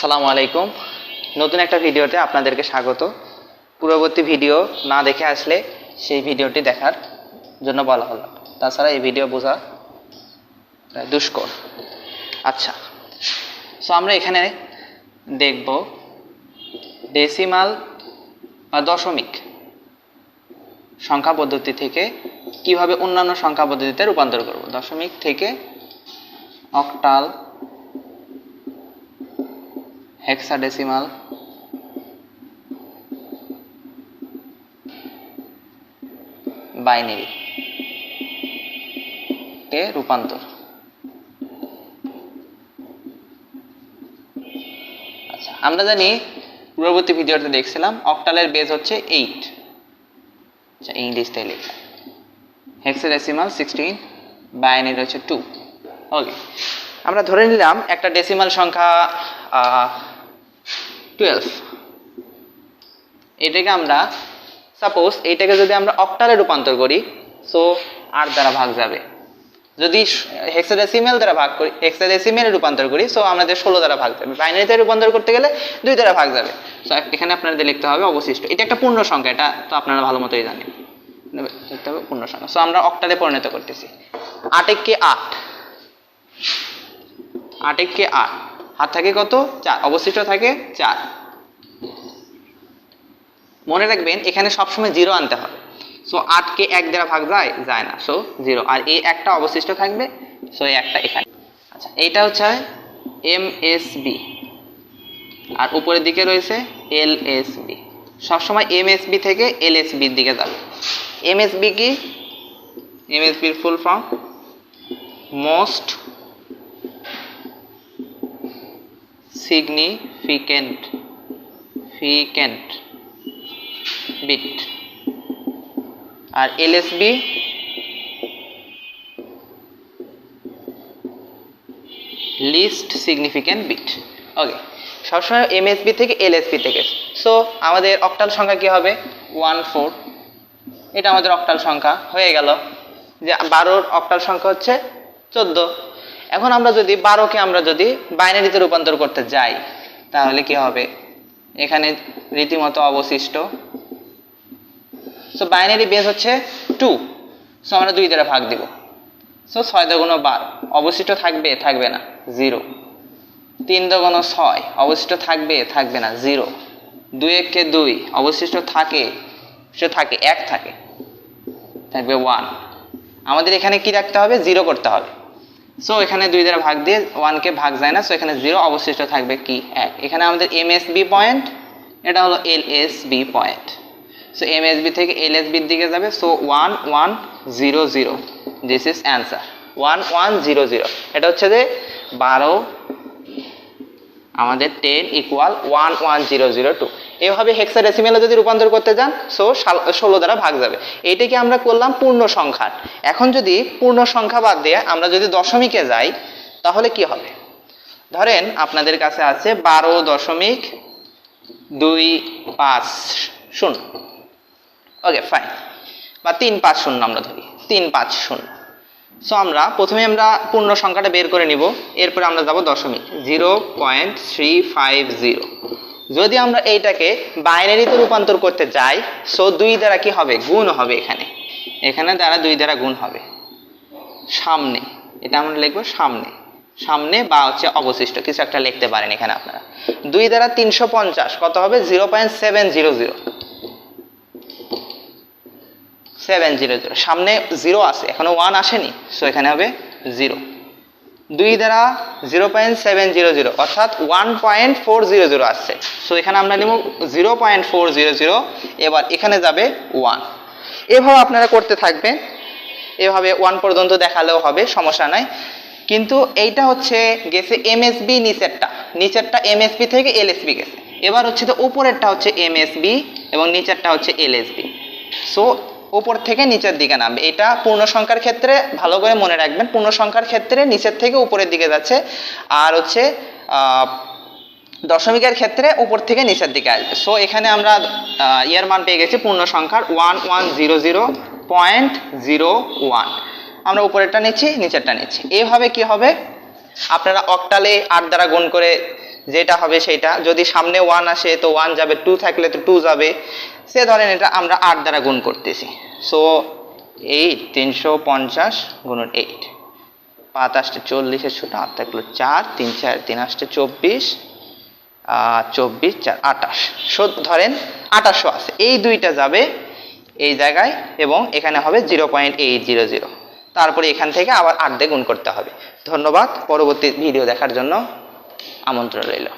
আসসালামু আলাইকুম। নতুন একটা ভিডিওতে আপনাদেরকে স্বাগত। পূর্ববর্তী ভিডিও না দেখে আসলে সেই ভিডিওটি দেখার জন্য বলা হলো। তাছাড়া এই ভিডিও বোঝা দুষ্কর। আচ্ছা, সো আমরা এখানে দেখব ডেসিমাল বা দশমিক সংখ্যা পদ্ধতি থেকে কিভাবে অন্যান্য সংখ্যা পদ্ধতিতে রূপান্তর করব। দশমিক থেকে অক্টাল, হেক্সাডেসিমাল, বাইনারি কে রূপান্তর। আচ্ছা, আমরা জানি পূর্ববর্তী ভিডিওতে দেখছিলাম অক্টালের বেজ হচ্ছে 8। আচ্ছা, ইংলিশতে লেখা। হেক্সাডেসিমাল 16, বাইনারি হচ্ছে 2। ওকে, আমরা ধরে নিলাম একটা ডেসিমাল সংখ্যা 12। এটাকে আমরা সাপোজ এইটাকে যদি আমরা অক্টালে রূপান্তর করি, সো 8 দ্বারা ভাগ যাবে। যদি হেক্সাডেসিমাল দ্বারা ভাগ করি, হেক্সাডেসিমালে রূপান্তর করি, সো আমাদের 16 দ্বারা ভাগ যাবে। বাইনারিতে রূপান্তর করতে গেলে 2 দ্বারা ভাগ যাবে। সো এখানে আপনাদের লিখতে হবে অবশিষ্ট। এটা একটা পূর্ণ সংখ্যা, এটা তো আপনারা ভালো মতোই জানেন। লিখতে হবে পূর্ণ সংখ্যা। সো আমরা অক্টালে পরিণত করতেছি। 8 একে 8, 8 একে 8, হাত থাকে কত? 4, অবশিষ্ট থাকে 4। মনে রাখবেন এখানে সবসময় 0 আনতে হবে। সো 8 কে 1 দ্বারা ভাগ যায় না, সো 0। আর এই একটা অবশিষ্ট থাকবে, সো এই একটা এখানে। আচ্ছা, এইটা হচ্ছে এমএসবি আর উপরের দিকে রয়েছে এলএসবি। সবসময় এমএসবি থেকে এলএসবির দিকে যাবে। এমএসবি কি? এমএসবির full form most significant bit. আর LSB least significant bit. Okay, সবসময় এমএসবি থেকে এলএসবি থেকে। সো আমাদের অক্টাল সংখ্যা কি হবে? 14। এটা আমাদের অক্টাল সংখ্যা হয়ে গেল। যে 12-র অক্টাল সংখ্যা হচ্ছে 14। এখন আমরা যদি 12কে আমরা যদি বাইনারিতে রূপান্তর করতে যাই, তাহলে কি হবে? এখানে রীতিমতো অবশিষ্ট। সো বাইনারি বেস হচ্ছে 2, সো আমরা 2 দ্বারা ভাগ দিব। সো 6 × 12, অবশিষ্ট থাকবে না 0। 3 × 6, অবশিষ্ট থাকবে না 0। 2 একে 2, অবশিষ্ট থাকে 1 থাকবে 1। আমাদের এখানে কি রাখতে হবে? 0 করতে হবে। সো এখানে 2 দ্বারা ভাগ দিয়ে 1 কে ভাগ যায় না, সো এখানে 0, অবশিষ্ট থাকবে কি? 1। এখানে আমাদের এমএসবি পয়েন্ট, এটা হলো এলএসবি পয়েন্ট। সো এমএসবি থেকে এলএসবির দিকে যাবে। So 1 1 0 0, this is answer 1 1 0 0। এটা হচ্ছে যে 12 আমাদের 10 = 1 1 0 0 2। এভাবে হেক্সাডেসিমালে যদি রূপান্তর করতে যান, সো 16 দ্বারা ভাগ যাবে। এইটাকে আমরা করলাম পূর্ণ সংখ্যা। এখন যদি পূর্ণ সংখ্যা বাদ দিয়ে আমরা যদি দশমিকে যাই, তাহলে কি হবে? ধরেন আপনাদের কাছে আছে 12.250। ওকে, ফাইন। বা 350 আমরা ধরি, 350। সো আমরা প্রথমে পূর্ণ সংখ্যাটা বের করে নিব, এরপরে আমরা যাব দশমিক 0.350। যদি আমরা এইটাকে বাইনারিতে রূপান্তর করতে যাই, সো 2 দ্বারা কি হবে? গুণ হবে। এখানে দ্বারা 2 দ্বারা গুণ হবে। সামনে, এটা আমরা লিখবো সামনে বা হচ্ছে অবশিষ্ট, কিছু একটা লিখতে পারেন এখানে আপনারা। 2 দ্বারা 350 কত হবে? 0.700। 700, সামনে 0 আছে, এখনো 1 আসেনি, সো এখানে হবে 0। 2 দ্বারা 0.700 অর্থাৎ 1.400 আসছে, সো এখানে আমরা নিব 0.400। এবার এখানে যাবে 1। এভাবে আপনারা করতে থাকবেন। এভাবে 1 পর্যন্ত দেখালেও হবে, সমস্যা নাই। কিন্তু এইটা হচ্ছে গেছে এমএসবি, নিচেরটা এমএসবি থেকে এলএসবি গেছে। এবার হচ্ছে তো উপরেরটা হচ্ছে এমএসবি এবং নিচেরটা হচ্ছে এলএসবি। সো উপর থেকে নিচের দিকে নামবে। এটা পূর্ণ সংখ্যার ক্ষেত্রে ভালো করে মনে রাখবেন, পূর্ণ সংখ্যার ক্ষেত্রে নিচের থেকে উপরের দিকে যাচ্ছে, আর হচ্ছে দশমিকের ক্ষেত্রে উপর থেকে নিচের দিকে আসবে। সো এখানে আমরা এর মান পেয়ে গেছি পূর্ণ সংখ্যার 1100.01। আমরা উপরেরটা নিচ্ছি, নিচেরটা নিচ্ছি। এইভাবে কি হবে? আপনারা অক্টালে 8 দ্বারা গুণ করে যেটা হবে সেটা, যদি সামনে 1 আসে তো 1 যাবে, 2 থাকলে তো 2 যাবে। সে ধরেন এটা আমরা 8 দ্বারা গুণ করতেছি, সো 8 350 গুণন 8, 5 আসতে 40 ছোট, 8 থাকলো 4, 3 4 3 আসতে 24, 24 4 28, ধরেন 2800 আছে, এই দুইটা যাবে এই জায়গায় এবং এখানে হবে 0.800। তারপরে এখান থেকে আবার 8 দিয়ে গুণ করতে হবে। ধন্যবাদ, পরবর্তী ভিডিও দেখার জন্য আমন্ত্রণ রইল।